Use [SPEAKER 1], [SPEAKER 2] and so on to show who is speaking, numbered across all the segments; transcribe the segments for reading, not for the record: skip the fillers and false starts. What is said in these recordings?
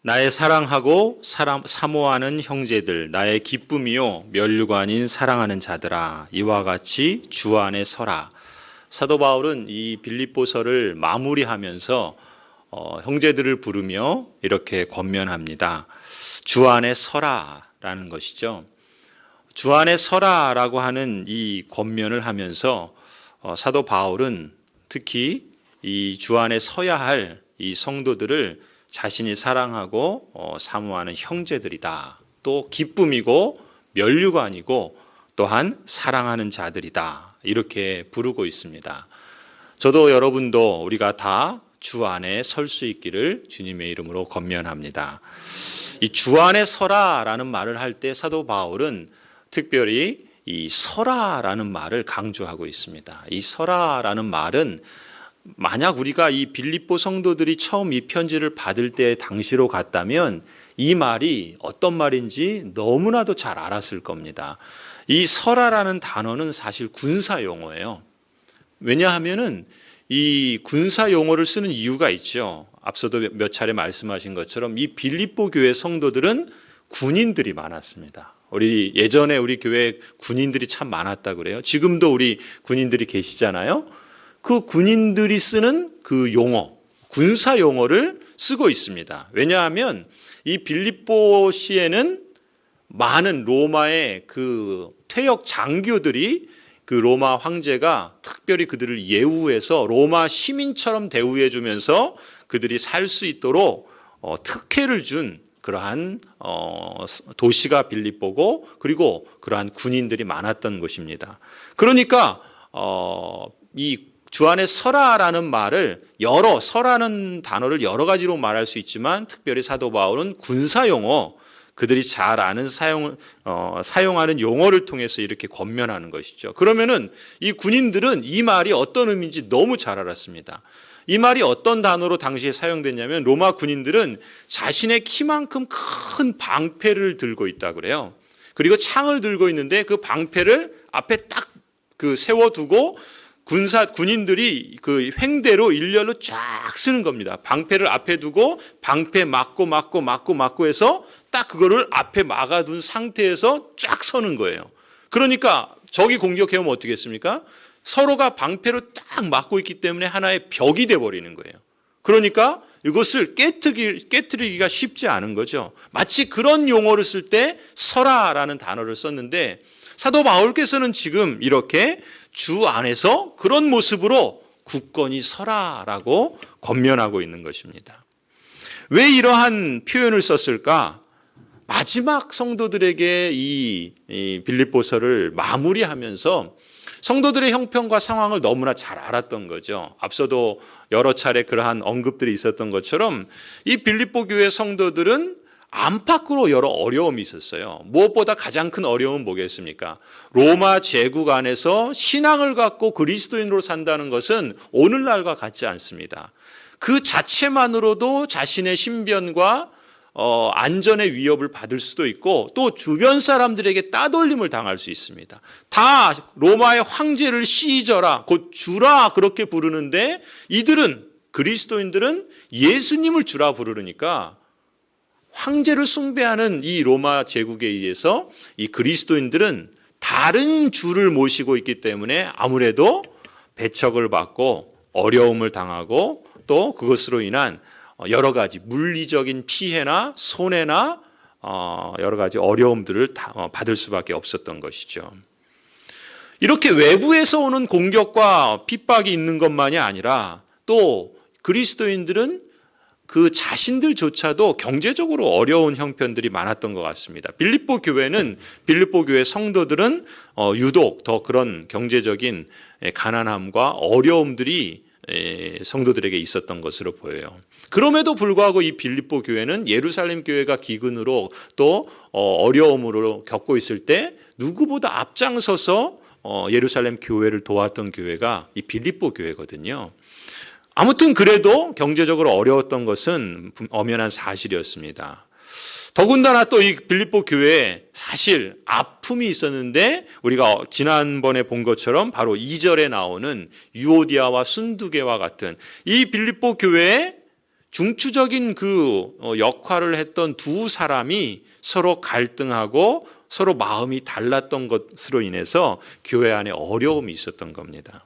[SPEAKER 1] 나의 사랑하고 사모하는 형제들, 나의 기쁨이요 면류관인 사랑하는 자들아, 이와 같이 주 안에 서라. 사도 바울은 이 빌립보서를 마무리하면서 형제들을 부르며 이렇게 권면합니다. 주 안에 서라라는 것이죠. 주 안에 서라라고 하는 이 권면을 하면서 사도 바울은 특히 이 주 안에 서야 할 이 성도들을 자신이 사랑하고 사모하는 형제들이다. 또 기쁨이고 면류관이고 또한 사랑하는 자들이다. 이렇게 부르고 있습니다. 저도 여러분도 우리가 다 주 안에 설 수 있기를 주님의 이름으로 권면합니다. 이 주 안에 서라라는 말을 할 때 사도 바울은 특별히 이 서라라는 말을 강조하고 있습니다. 이 서라라는 말은 만약 우리가 이 빌립보 성도들이 처음 이 편지를 받을 때 당시로 갔다면 이 말이 어떤 말인지 너무나도 잘 알았을 겁니다. 이 서라라는 단어는 사실 군사 용어예요. 왜냐하면은 이 군사 용어를 쓰는 이유가 있죠. 앞서도 몇 차례 말씀하신 것처럼 이 빌립보 교회 성도들은 군인들이 많았습니다. 예전에 우리 교회에 군인들이 참 많았다 그래요. 지금도 우리 군인들이 계시잖아요. 그 군인들이 쓰는 그 용어, 군사 용어를 쓰고 있습니다. 왜냐하면 이 빌립보시에는 많은 로마의 그 퇴역 장교들이 그 로마 황제가 특별히 그들을 예우해서 로마 시민처럼 대우해 주면서 그들이 살 수 있도록 특혜를 준 그러한 도시가 빌립보고 그리고 그러한 군인들이 많았던 곳입니다. 그러니까 이 주 안에 서라라는 말을 서라는 단어를 여러 가지로 말할 수 있지만 특별히 사도 바울은 군사 용어, 그들이 잘 아는 사용하는 용어를 통해서 이렇게 권면하는 것이죠. 그러면은 이 군인들은 이 말이 어떤 의미인지 너무 잘 알았습니다. 이 말이 어떤 단어로 당시에 사용됐냐면 로마 군인들은 자신의 키만큼 큰 방패를 들고 있다 그래요. 그리고 창을 들고 있는데 그 방패를 앞에 딱 세워두고 군인들이 그 횡대로 일렬로 쫙 쓰는 겁니다. 방패를 앞에 두고 방패 맞고 해서 딱 그거를 앞에 막아둔 상태에서 쫙 서는 거예요. 그러니까 적이 공격해오면 어떻게 했습니까? 서로가 방패로 딱 막고 있기 때문에 하나의 벽이 돼버리는 거예요. 그러니까 이것을 깨트리기가 쉽지 않은 거죠. 마치 그런 용어를 쓸 때 서라라는 단어를 썼는데 사도 바울께서는 지금 이렇게 주 안에서 그런 모습으로 굳건히 서라라고 권면하고 있는 것입니다. 왜 이러한 표현을 썼을까? 마지막 성도들에게 이 빌립보서를 마무리하면서 성도들의 형편과 상황을 너무나 잘 알았던 거죠. 앞서도 여러 차례 그러한 언급들이 있었던 것처럼 이 빌립보 교회 성도들은 안팎으로 여러 어려움이 있었어요. 무엇보다 가장 큰 어려움은 뭐겠습니까? 로마 제국 안에서 신앙을 갖고 그리스도인으로 산다는 것은 오늘날과 같지 않습니다. 그 자체만으로도 자신의 신변과 안전의 위협을 받을 수도 있고 또 주변 사람들에게 따돌림을 당할 수 있습니다. 다 로마의 황제를 시저라, 곧 주라 그렇게 부르는데 그리스도인들은 예수님을 주라 부르니까 황제를 숭배하는 이 로마 제국에 의해서 이 그리스도인들은 다른 주를 모시고 있기 때문에 아무래도 배척을 받고 어려움을 당하고 또 그것으로 인한 여러 가지 물리적인 피해나 손해나 여러 가지 어려움들을 받을 수밖에 없었던 것이죠. 이렇게 외부에서 오는 공격과 핍박이 있는 것만이 아니라 또 그리스도인들은 그 자신들조차도 경제적으로 어려운 형편들이 많았던 것 같습니다. 빌립보 교회 성도들은 유독 더 그런 경제적인 가난함과 어려움들이 성도들에게 있었던 것으로 보여요. 그럼에도 불구하고 이 빌립보 교회는 예루살렘 교회가 기근으로 또 어려움으로 겪고 있을 때 누구보다 앞장서서 예루살렘 교회를 도왔던 교회가 이 빌립보 교회거든요. 아무튼 그래도 경제적으로 어려웠던 것은 엄연한 사실이었습니다. 더군다나 또 이 빌립보 교회에 사실 아픔이 있었는데 우리가 지난번에 본 것처럼 바로 2절에 나오는 유오디아와 순두계와 같은 이 빌립보 교회에 중추적인 그 역할을 했던 두 사람이 서로 갈등하고 서로 마음이 달랐던 것으로 인해서 교회 안에 어려움이 있었던 겁니다.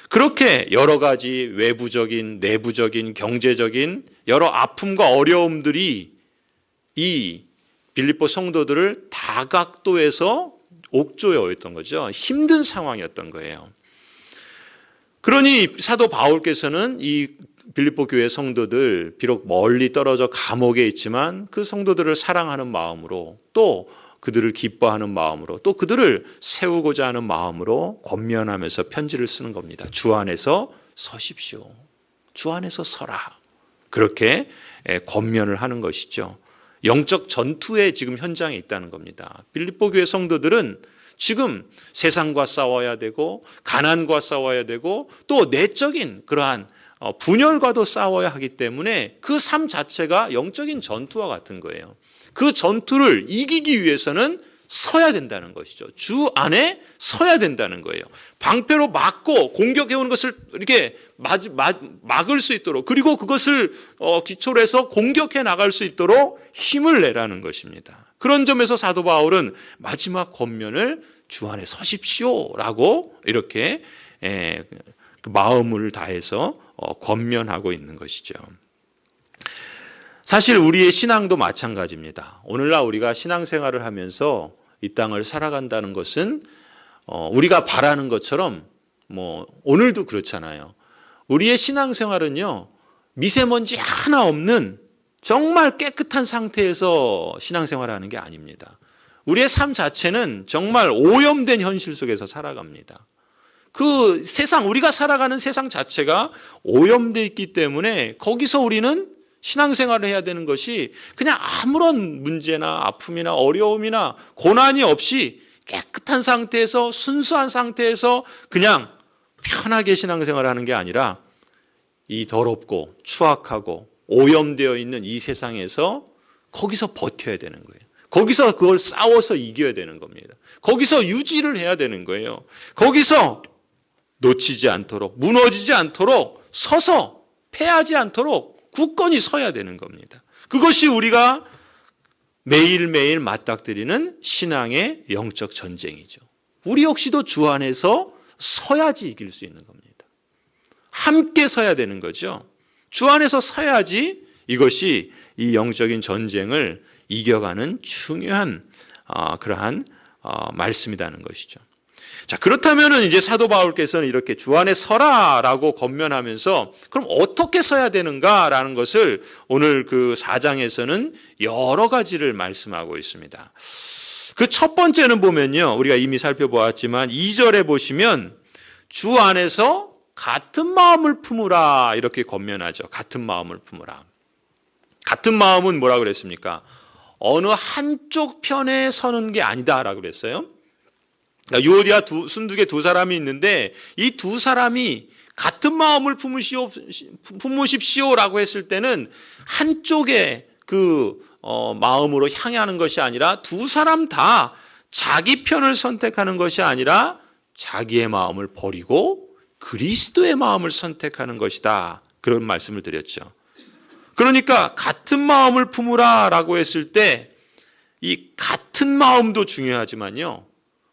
[SPEAKER 1] 그렇게 여러 가지 외부적인, 내부적인, 경제적인 여러 아픔과 어려움들이 이 빌립보 성도들을 다각도에서 옥조에 있던 거죠. 힘든 상황이었던 거예요. 그러니 사도 바울께서는 이 빌립보 교회 성도들, 비록 멀리 떨어져 감옥에 있지만 그 성도들을 사랑하는 마음으로, 또 그들을 기뻐하는 마음으로, 또 그들을 세우고자 하는 마음으로 권면하면서 편지를 쓰는 겁니다. 주 안에서 서십시오. 주 안에서 서라. 그렇게 권면을 하는 것이죠. 영적 전투의 지금 현장에 있다는 겁니다. 빌립보 교회 성도들은 지금 세상과 싸워야 되고 가난과 싸워야 되고 또 내적인 그러한 분열과도 싸워야 하기 때문에 그 삶 자체가 영적인 전투와 같은 거예요. 그 전투를 이기기 위해서는 서야 된다는 것이죠. 주 안에 서야 된다는 거예요. 방패로 막고 공격해오는 것을 이렇게 막을 수 있도록, 그리고 그것을 기초로 해서 공격해 나갈 수 있도록 힘을 내라는 것입니다. 그런 점에서 사도 바울은 마지막 권면을 주 안에 서십시오라고 이렇게 마음을 다해서 권면하고 있는 것이죠. 사실 우리의 신앙도 마찬가지입니다. 오늘날 우리가 신앙생활을 하면서 이 땅을 살아간다는 것은 우리가 바라는 것처럼 오늘도 그렇잖아요. 우리의 신앙생활은요, 미세먼지 하나 없는 정말 깨끗한 상태에서 신앙생활을 게 아닙니다. 우리의 삶 자체는 정말 오염된 현실 속에서 살아갑니다. 그 세상, 우리가 살아가는 세상 자체가 오염되어 있기 때문에 거기서 우리는 신앙생활을 해야 되는 것이 그냥 아무런 문제나 아픔이나 어려움이나 고난이 없이 깨끗한 상태에서, 순수한 상태에서 그냥 편하게 신앙생활을 하는 게 아니라 이 더럽고 추악하고 오염되어 있는 이 세상에서 거기서 버텨야 되는 거예요. 거기서 그걸 싸워서 이겨야 되는 겁니다. 거기서 유지를 해야 되는 거예요. 거기서 놓치지 않도록, 무너지지 않도록, 서서 패하지 않도록 굳건히 서야 되는 겁니다. 그것이 우리가 매일매일 맞닥뜨리는 신앙의 영적 전쟁이죠. 우리 역시도 주 안에서 서야지 이길 수 있는 겁니다. 함께 서야 되는 거죠. 주 안에서 서야지 이것이 이 영적인 전쟁을 이겨가는 중요한 그러한 말씀이라는 것이죠. 자, 그렇다면 이제 사도 바울께서는 이렇게 주 안에 서라라고 권면하면서 그럼 어떻게 서야 되는가라는 것을 오늘 그 4장에서는 여러 가지를 말씀하고 있습니다. 그 첫 번째는 보면요, 우리가 이미 살펴보았지만 2절에 보시면 주 안에서 같은 마음을 품으라 이렇게 권면하죠. 같은 마음을 품으라. 같은 마음은 뭐라고 그랬습니까? 어느 한쪽 편에 서는 게 아니다라고 그랬어요. 유오디아 순두개 두 사람이 있는데 이 두 사람이 같은 마음을 품으십시오라고 했을 때는 한쪽의 그 마음으로 향하는 것이 아니라 두 사람 다 자기 편을 선택하는 것이 아니라 자기의 마음을 버리고 그리스도의 마음을 선택하는 것이다. 그런 말씀을 드렸죠. 그러니까 같은 마음을 품으라라고 했을 때 이 같은 마음도 중요하지만요.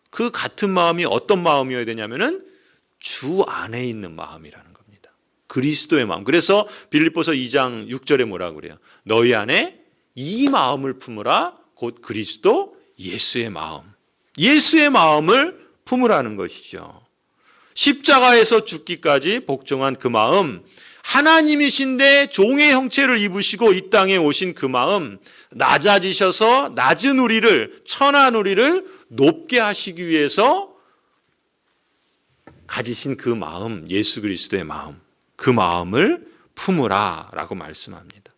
[SPEAKER 1] 그 같은 마음이 어떤 마음이어야 되냐면은 주 안에 있는 마음이라는 겁니다. 그리스도의 마음. 그래서 빌립보서 2장 6절에 뭐라고 그래요? 너희 안에 이 마음을 품으라 곧 그리스도 예수의 마음. 예수의 마음을 품으라는 것이죠. 십자가에서 죽기까지 복종한 그 마음, 하나님이신데 종의 형체를 입으시고 이 땅에 오신 그 마음, 낮아지셔서 낮은 우리를, 천한 우리를 높게 하시기 위해서 가지신 그 마음, 예수 그리스도의 마음, 그 마음을 품으라 라고 말씀합니다.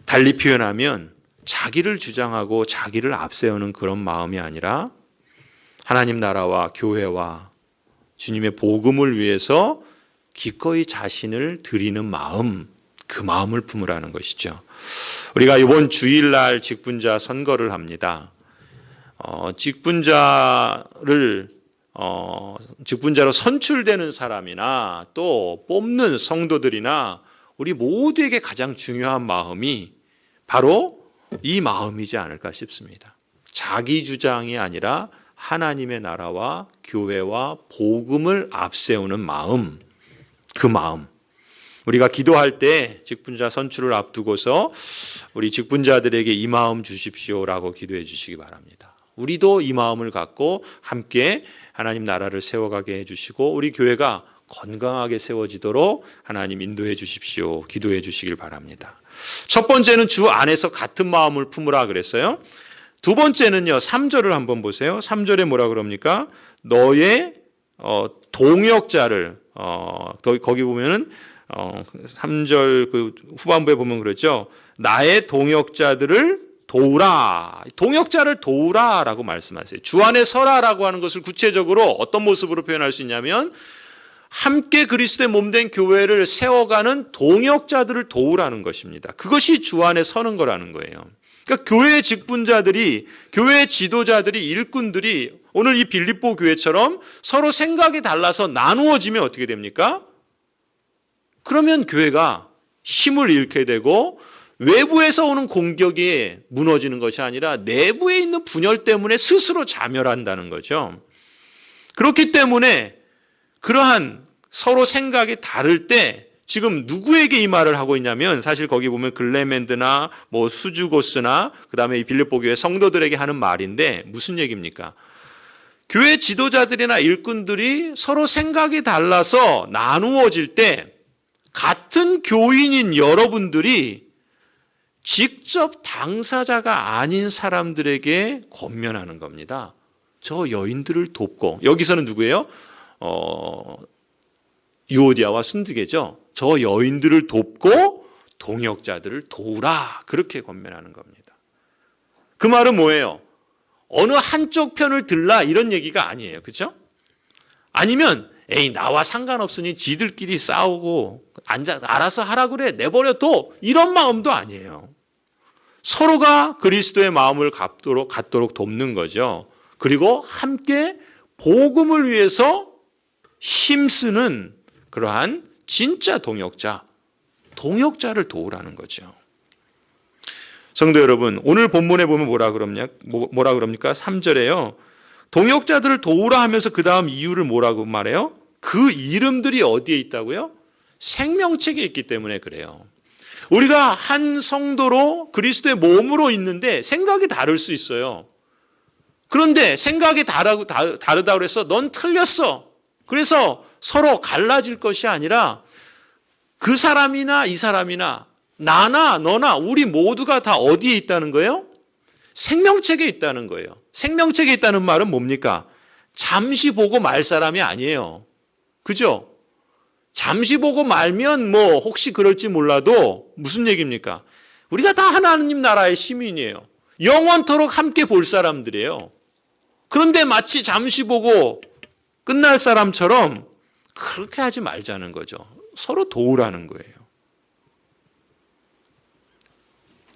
[SPEAKER 1] 달리 표현하면 자기를 주장하고 자기를 앞세우는 그런 마음이 아니라 하나님 나라와 교회와 주님의 복음을 위해서 기꺼이 자신을 드리는 마음, 그 마음을 품으라는 것이죠. 우리가 이번 주일날 직분자 선거를 합니다. 직분자를 직분자로 선출되는 사람이나 또 뽑는 성도들이나 우리 모두에게 가장 중요한 마음이 바로 이 마음이지 않을까 싶습니다. 자기 주장이 아니라 하나님의 나라와 교회와 복음을 앞세우는 마음, 그 마음. 우리가 기도할 때 직분자 선출을 앞두고서 우리 직분자들에게 이 마음 주십시오라고 기도해 주시기 바랍니다. 우리도 이 마음을 갖고 함께 하나님 나라를 세워가게 해주시고 우리 교회가 건강하게 세워지도록 하나님 인도해 주십시오. 기도해 주시길 바랍니다. 첫 번째는 주 안에서 같은 마음을 품으라 그랬어요. 두 번째는요, 3절을 한번 보세요. 3절에 뭐라 그럽니까? 너의 동역자를 거기 보면은 3절 그 후반부에 보면 그랬죠. 나의 동역자들을 도우라. 동역자를 도우라라고 말씀하세요. 주 안에 서라라고 하는 것을 구체적으로 어떤 모습으로 표현할 수 있냐면 함께 그리스도의 몸된 교회를 세워가는 동역자들을 도우라는 것입니다. 그것이 주 안에 서는 거라는 거예요. 그러니까 교회의 직분자들이, 교회의 지도자들이, 일꾼들이 오늘 이 빌립보 교회처럼 서로 생각이 달라서 나누어지면 어떻게 됩니까? 그러면 교회가 힘을 잃게 되고 외부에서 오는 공격이 무너지는 것이 아니라 내부에 있는 분열 때문에 스스로 자멸한다는 거죠. 그렇기 때문에 그러한 서로 생각이 다를 때 지금 누구에게 이 말을 하고 있냐면 사실 거기 보면 글레멘드나 뭐 수주고스나 그다음에 이 빌립보 교회 성도들에게 하는 말인데 무슨 얘기입니까? 교회 지도자들이나 일꾼들이 서로 생각이 달라서 나누어질 때 같은 교인인 여러분들이 직접 당사자가 아닌 사람들에게 권면하는 겁니다. 저 여인들을 돕고, 여기서는 누구예요? 유오디아와 순두계죠. 저 여인들을 돕고 동역자들을 도우라. 그렇게 권면하는 겁니다. 그 말은 뭐예요? 어느 한쪽 편을 들라 이런 얘기가 아니에요. 그렇죠? 아니면 에이 나와 상관없으니 지들끼리 싸우고 알아서 하라 그래 내버려둬 이런 마음도 아니에요. 서로가 그리스도의 마음을 갖도록 돕는 거죠. 그리고 함께 복음을 위해서 힘쓰는 그러한 진짜 동역자를 도우라는 거죠. 성도 여러분, 오늘 본문에 보면 뭐라 그럽니까? 3절에요. 동역자들을 도우라 하면서 그 다음 이유를 뭐라고 말해요? 그 이름들이 어디에 있다고요? 생명책에 있기 때문에 그래요. 우리가 한 성도로 그리스도의 몸으로 있는데 생각이 다를 수 있어요. 그런데 생각이 다르다고 해서 넌 틀렸어. 그래서 서로 갈라질 것이 아니라 그 사람이나 이 사람이나 나나 너나 우리 모두가 다 어디에 있다는 거예요? 생명책에 있다는 거예요. 생명책에 있다는 말은 뭡니까? 잠시 보고 말 사람이 아니에요. 그죠? 잠시 보고 말면 뭐 혹시 그럴지 몰라도 무슨 얘기입니까? 우리가 다 하나님 나라의 시민이에요. 영원토록 함께 볼 사람들이에요. 그런데 마치 잠시 보고 끝날 사람처럼 그렇게 하지 말자는 거죠. 서로 도우라는 거예요.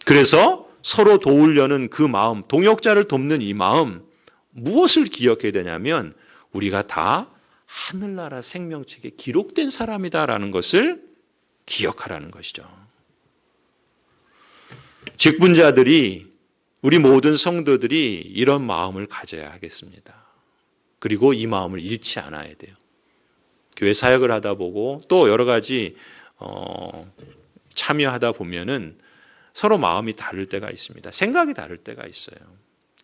[SPEAKER 1] 그래서 서로 도우려는 그 마음, 동역자를 돕는 이 마음, 무엇을 기억해야 되냐면 우리가 다 하늘나라 생명책에 기록된 사람이다라는 것을 기억하라는 것이죠. 직분자들이, 우리 모든 성도들이 이런 마음을 가져야 하겠습니다. 그리고 이 마음을 잃지 않아야 돼요. 교회 사역을 하다 보고 또 여러 가지 참여하다 보면은 서로 마음이 다를 때가 있습니다. 생각이 다를 때가 있어요.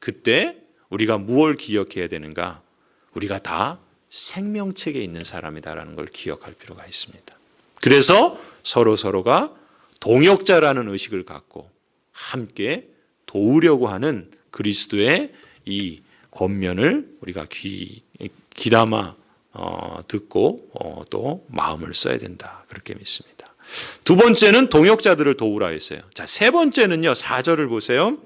[SPEAKER 1] 그때 우리가 무엇을 기억해야 되는가? 우리가 다 생명책에 있는 사람이다라는 걸 기억할 필요가 있습니다. 그래서 서로가 동역자라는 의식을 갖고 함께 도우려고 하는 그리스도의 이 권면을 우리가 귀담아 듣고 또 마음을 써야 된다. 그렇게 믿습니다. 두 번째는 동역자들을 도우라 했어요. 자, 세 번째는요. 4절을 보세요.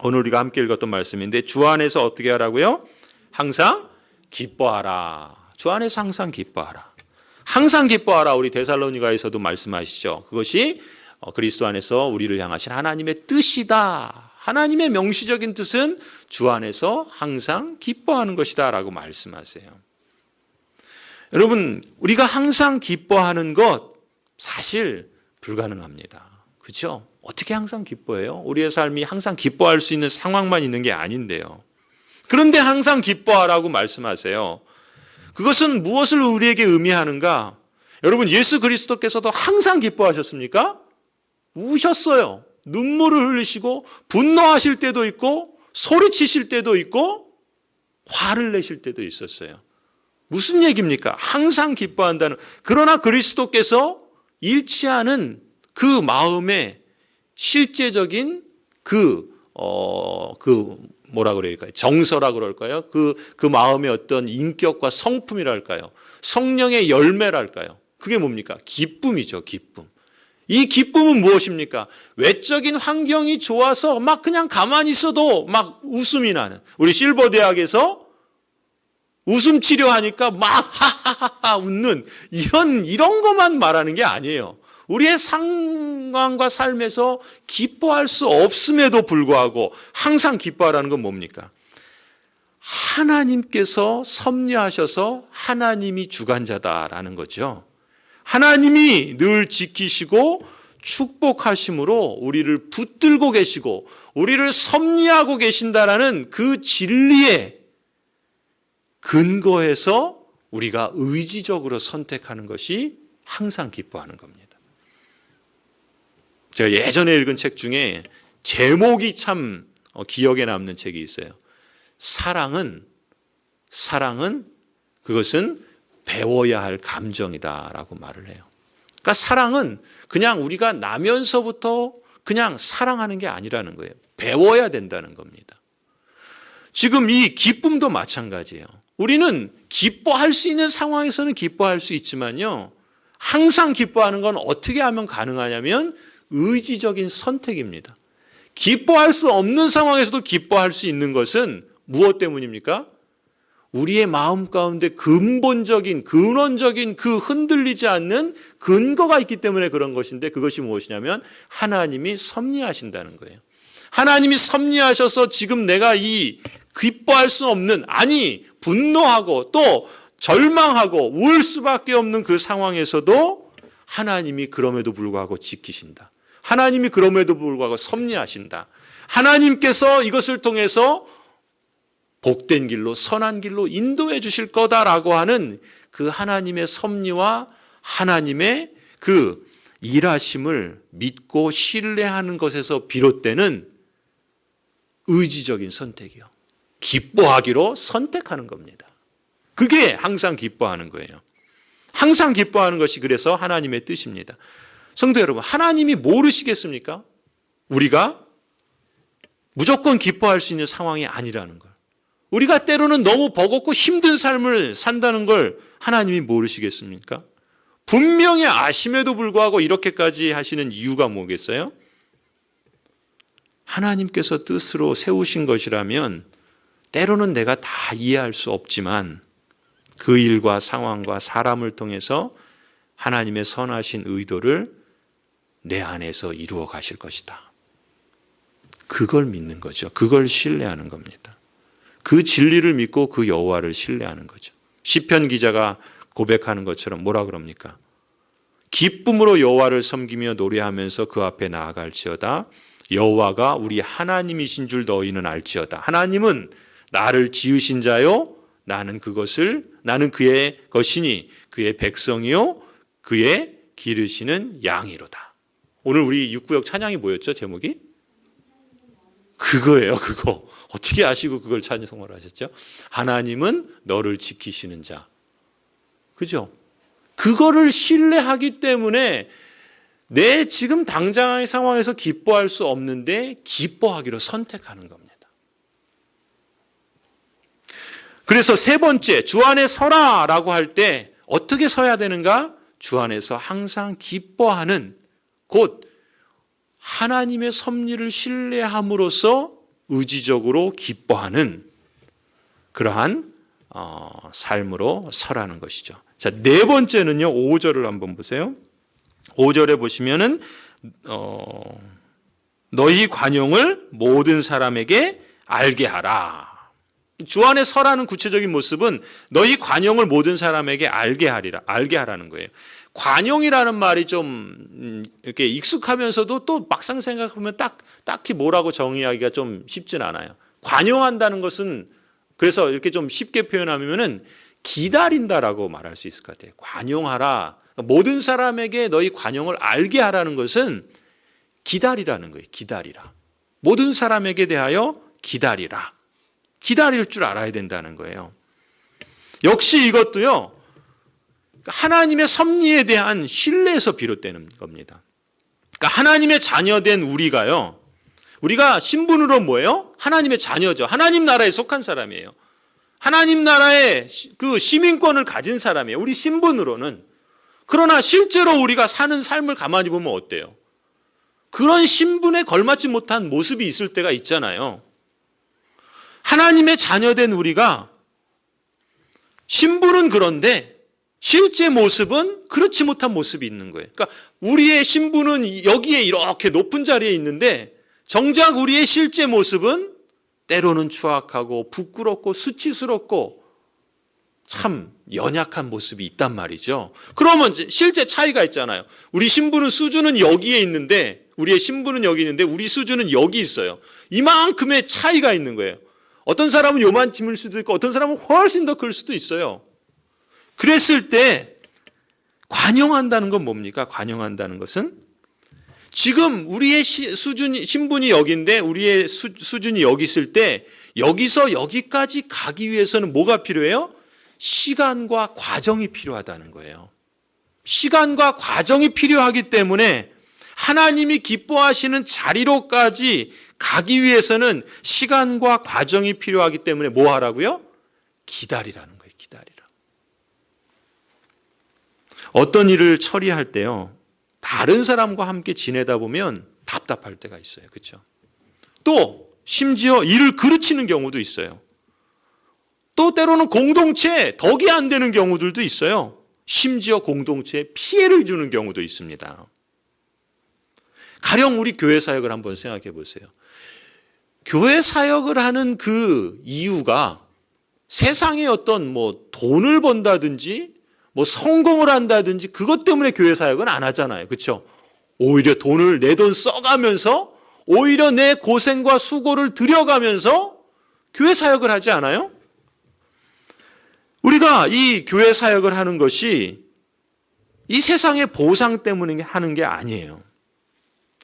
[SPEAKER 1] 오늘 우리가 함께 읽었던 말씀인데 주 안에서 어떻게 하라고요? 항상 기뻐하라. 주 안에서 항상 기뻐하라. 항상 기뻐하라. 우리 데살로니가에서도 말씀하시죠. 그것이 그리스도 안에서 우리를 향하신 하나님의 뜻이다. 하나님의 명시적인 뜻은 주 안에서 항상 기뻐하는 것이다 라고 말씀하세요. 여러분, 우리가 항상 기뻐하는 것 사실 불가능합니다. 그렇죠? 어떻게 항상 기뻐해요? 우리의 삶이 항상 기뻐할 수 있는 상황만 있는 게 아닌데요. 그런데 항상 기뻐하라고 말씀하세요. 그것은 무엇을 우리에게 의미하는가? 여러분, 예수 그리스도께서도 항상 기뻐하셨습니까? 우셨어요. 눈물을 흘리시고 분노하실 때도 있고 소리치실 때도 있고 화를 내실 때도 있었어요. 무슨 얘기입니까? 항상 기뻐한다는. 그러나 그리스도께서 잃지 않은 그 마음의 실제적인 뭐라 그럴까요? 정서라 그럴까요? 그 마음의 어떤 인격과 성품이랄까요? 성령의 열매랄까요? 그게 뭡니까? 기쁨이죠, 기쁨. 이 기쁨은 무엇입니까? 외적인 환경이 좋아서 막 그냥 가만히 있어도 막 웃음이 나는. 우리 실버 대학에서 웃음 치료하니까 막 하하하하 웃는 이런 것만 말하는 게 아니에요. 우리의 상황과 삶에서 기뻐할 수 없음에도 불구하고 항상 기뻐하라는 건 뭡니까? 하나님께서 섭리하셔서 하나님이 주관자다라는 거죠. 하나님이 늘 지키시고 축복하심으로 우리를 붙들고 계시고 우리를 섭리하고 계신다라는 그 진리에 근거해서 우리가 의지적으로 선택하는 것이 항상 기뻐하는 겁니다. 제가 예전에 읽은 책 중에 제목이 참 기억에 남는 책이 있어요. 사랑은 그것은 배워야 할 감정이다라고 말을 해요. 그러니까 사랑은 그냥 우리가 나면서부터 그냥 사랑하는 게 아니라는 거예요. 배워야 된다는 겁니다. 지금 이 기쁨도 마찬가지예요. 우리는 기뻐할 수 있는 상황에서는 기뻐할 수 있지만요. 항상 기뻐하는 건 어떻게 하면 가능하냐면 의지적인 선택입니다. 기뻐할 수 없는 상황에서도 기뻐할 수 있는 것은 무엇 때문입니까? 우리의 마음 가운데 근본적인, 근원적인 그 흔들리지 않는 근거가 있기 때문에 그런 것인데 그것이 무엇이냐면 하나님이 섭리하신다는 거예요. 하나님이 섭리하셔서 지금 내가 이 기뻐할 수 없는, 아니 분노하고 또 절망하고 울 수밖에 없는 그 상황에서도 하나님이 그럼에도 불구하고 지키신다. 하나님이 그럼에도 불구하고 섭리하신다. 하나님께서 이것을 통해서 복된 길로 선한 길로 인도해 주실 거다라고 하는 그 하나님의 섭리와 하나님의 그 일하심을 믿고 신뢰하는 것에서 비롯되는 의지적인 선택이요. 기뻐하기로 선택하는 겁니다. 그게 항상 기뻐하는 거예요. 항상 기뻐하는 것이 그래서 하나님의 뜻입니다. 성도 여러분, 하나님이 모르시겠습니까? 우리가 무조건 기뻐할 수 있는 상황이 아니라는 걸. 우리가 때로는 너무 버겁고 힘든 삶을 산다는 걸 하나님이 모르시겠습니까? 분명히 아심에도 불구하고 이렇게까지 하시는 이유가 뭐겠어요? 하나님께서 뜻으로 세우신 것이라면 때로는 내가 다 이해할 수 없지만 그 일과 상황과 사람을 통해서 하나님의 선하신 의도를 내 안에서 이루어 가실 것이다. 그걸 믿는 거죠. 그걸 신뢰하는 겁니다. 그 진리를 믿고 그 여호와를 신뢰하는 거죠. 시편 기자가 고백하는 것처럼 뭐라 그럽니까? 기쁨으로 여호와를 섬기며 노래하면서 그 앞에 나아갈지어다. 여호와가 우리 하나님이신 줄 너희는 알지어다. 하나님은 나를 지으신 자요. 나는 그의 것이니 그의 백성이요. 그의 기르시는 양이로다. 오늘 우리 육구역 찬양이 뭐였죠? 제목이? 그거예요. 그거. 어떻게 아시고 그걸 찬송을 하셨죠? 하나님은 너를 지키시는 자. 그죠? 그거를 신뢰하기 때문에 내 지금 당장의 상황에서 기뻐할 수 없는데 기뻐하기로 선택하는 겁니다. 그래서 세 번째, 주 안에 서라라고 할 때 어떻게 서야 되는가? 주 안에서 항상 기뻐하는, 곧 하나님의 섭리를 신뢰함으로써 의지적으로 기뻐하는 그러한 삶으로 서라는 것이죠. 자, 네 번째는요, 5절을 한번 보세요. 5절에 보시면은 너희 관용을 모든 사람에게 알게 하라. 주 안에 서라는 구체적인 모습은 너희 관용을 모든 사람에게 알게 하라는 거예요. 관용이라는 말이 좀 이렇게 익숙하면서도 또 막상 생각하면 딱히 뭐라고 정의하기가 좀 쉽진 않아요. 관용한다는 것은 그래서 이렇게 좀 쉽게 표현하면은 기다린다라고 말할 수 있을 것 같아요. 관용하라. 모든 사람에게 너희 관용을 알게 하라는 것은 기다리라는 거예요. 기다리라. 모든 사람에게 대하여 기다리라. 기다릴 줄 알아야 된다는 거예요. 역시 이것도요, 하나님의 섭리에 대한 신뢰에서 비롯되는 겁니다. 그러니까 하나님의 자녀된 우리가요, 우리가 신분으로 뭐예요? 하나님의 자녀죠. 하나님 나라에 속한 사람이에요. 하나님 나라의 그 시민권을 가진 사람이에요. 우리 신분으로는. 그러나 실제로 우리가 사는 삶을 가만히 보면 어때요? 그런 신분에 걸맞지 못한 모습이 있을 때가 있잖아요. 하나님의 자녀된 우리가 신분은 그런데 실제 모습은 그렇지 못한 모습이 있는 거예요. 그러니까 우리의 신분은 여기에 이렇게 높은 자리에 있는데 정작 우리의 실제 모습은 때로는 추악하고 부끄럽고 수치스럽고 참 연약한 모습이 있단 말이죠. 그러면 실제 차이가 있잖아요. 우리 신분은 수준은 여기에 있는데 우리의 신분은 여기 있는데 우리 수준은 여기 있어요. 이만큼의 차이가 있는 거예요. 어떤 사람은 요만큼일 수도 있고 어떤 사람은 훨씬 더 클 수도 있어요. 그랬을 때 관용한다는 건 뭡니까? 관용한다는 것은 지금 우리의 신분이 여기인데 우리의 수준이 여기 있을 때 여기서 여기까지 가기 위해서는 뭐가 필요해요? 시간과 과정이 필요하다는 거예요. 시간과 과정이 필요하기 때문에 하나님이 기뻐하시는 자리로까지 가기 위해서는 시간과 과정이 필요하기 때문에 뭐 하라고요? 기다리라는 거예요. 기다리라. 어떤 일을 처리할 때요, 다른 사람과 함께 지내다 보면 답답할 때가 있어요. 그렇죠? 또 심지어 일을 그르치는 경우도 있어요. 또 때로는 공동체에 덕이 안 되는 경우들도 있어요. 심지어 공동체에 피해를 주는 경우도 있습니다. 가령 우리 교회 사역을 한번 생각해 보세요. 교회 사역을 하는 그 이유가 세상에 어떤 돈을 번다든지 성공을 한다든지 그것 때문에 교회 사역은 안 하잖아요. 그렇죠? 오히려 내 돈 써가면서 오히려 내 고생과 수고를 들여가면서 교회 사역을 하지 않아요? 우리가 이 교회 사역을 하는 것이 이 세상의 보상 때문에 하는 게 아니에요.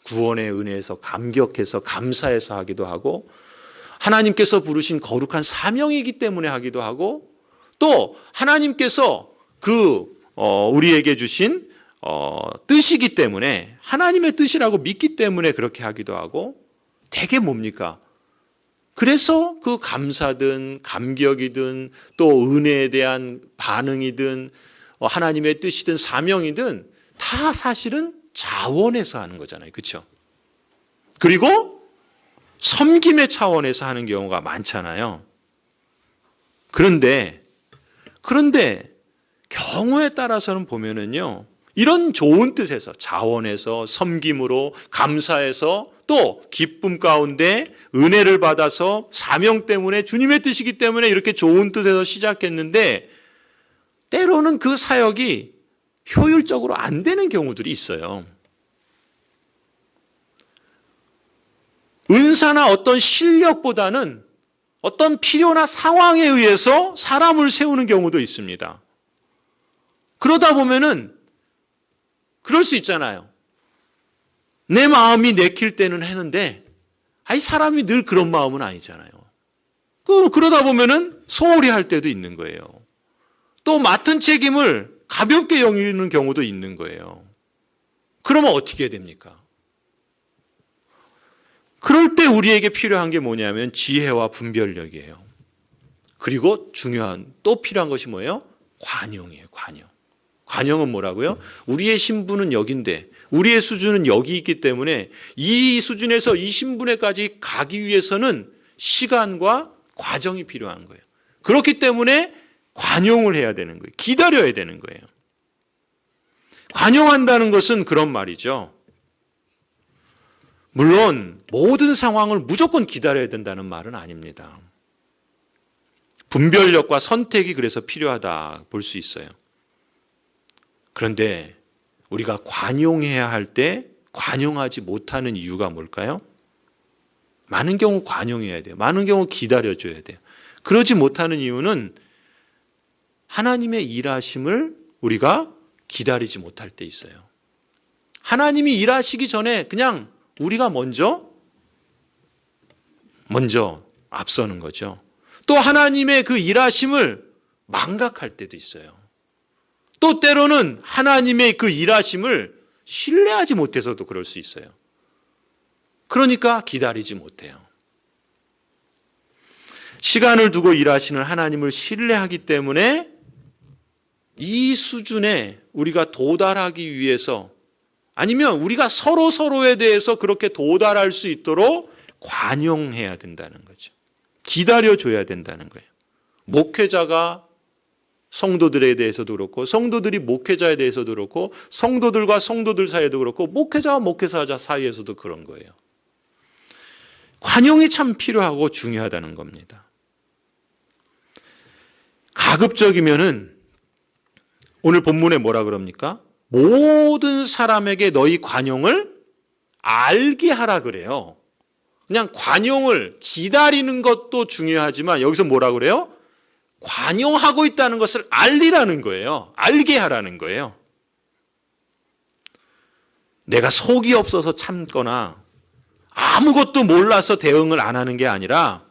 [SPEAKER 1] 구원의 은혜에서 감격해서 감사해서 하기도 하고 하나님께서 부르신 거룩한 사명이기 때문에 하기도 하고 또 하나님께서 우리에게 주신 뜻이기 때문에 하나님의 뜻이라고 믿기 때문에 그렇게 하기도 하고 되게 뭡니까? 그래서 그 감사든 감격이든 또 은혜에 대한 반응이든 하나님의 뜻이든 사명이든 다 사실은 자원에서 하는 거잖아요. 그렇죠? 그리고 섬김의 차원에서 하는 경우가 많잖아요. 그런데 경우에 따라서는 보면은요, 이런 좋은 뜻에서 자원에서 섬김으로 감사해서 또 기쁨 가운데 은혜를 받아서 사명 때문에 주님의 뜻이기 때문에 이렇게 좋은 뜻에서 시작했는데 때로는 그 사역이 효율적으로 안 되는 경우들이 있어요. 은사나 어떤 실력보다는 어떤 필요나 상황에 의해서 사람을 세우는 경우도 있습니다. 그러다 보면은 그럴 수 있잖아요. 내 마음이 내킬 때는 하는데 사람이 늘 그런 마음은 아니잖아요. 그러다 보면은 소홀히 할 때도 있는 거예요. 또 맡은 책임을 가볍게 여기는 경우도 있는 거예요. 그러면 어떻게 해야 됩니까? 그럴 때 우리에게 필요한 게 뭐냐면 지혜와 분별력이에요. 그리고 또 필요한 것이 뭐예요? 관용이에요. 관용은 뭐라고요? 우리의 신분은 여긴데 우리의 수준은 여기 있기 때문에 이 수준에서 이 신분에까지 가기 위해서는 시간과 과정이 필요한 거예요. 그렇기 때문에 관용을 해야 되는 거예요. 기다려야 되는 거예요. 관용한다는 것은 그런 말이죠. 물론 모든 상황을 무조건 기다려야 된다는 말은 아닙니다. 분별력과 선택이 그래서 필요하다 볼 수 있어요. 그런데 우리가 관용해야 할 때 관용하지 못하는 이유가 뭘까요? 많은 경우 관용해야 돼요. 많은 경우 기다려줘야 돼요. 그러지 못하는 이유는 하나님의 일하심을 우리가 기다리지 못할 때 있어요. 하나님이 일하시기 전에 그냥 우리가 먼저 앞서는 거죠. 또 하나님의 그 일하심을 망각할 때도 있어요. 또 때로는 하나님의 그 일하심을 신뢰하지 못해서도 그럴 수 있어요. 그러니까 기다리지 못해요. 시간을 두고 일하시는 하나님을 신뢰하기 때문에 이 수준에 우리가 도달하기 위해서, 아니면 우리가 서로에 대해서 그렇게 도달할 수 있도록 관용해야 된다는 거죠. 기다려줘야 된다는 거예요. 목회자가 성도들에 대해서도 그렇고, 성도들이 목회자에 대해서도 그렇고, 성도들과 성도들 사이에도 그렇고, 목회자와 목회자 사이에서도 그런 거예요. 관용이 참 필요하고 중요하다는 겁니다. 가급적이면은 오늘 본문에 뭐라 그럽니까? 모든 사람에게 너희 관용을 알게 하라 그래요. 그냥 관용을 기다리는 것도 중요하지만 여기서 뭐라 그래요? 관용하고 있다는 것을 알리라는 거예요. 알게 하라는 거예요. 내가 속이 없어서 참거나 아무것도 몰라서 대응을 안 하는 게 아니라,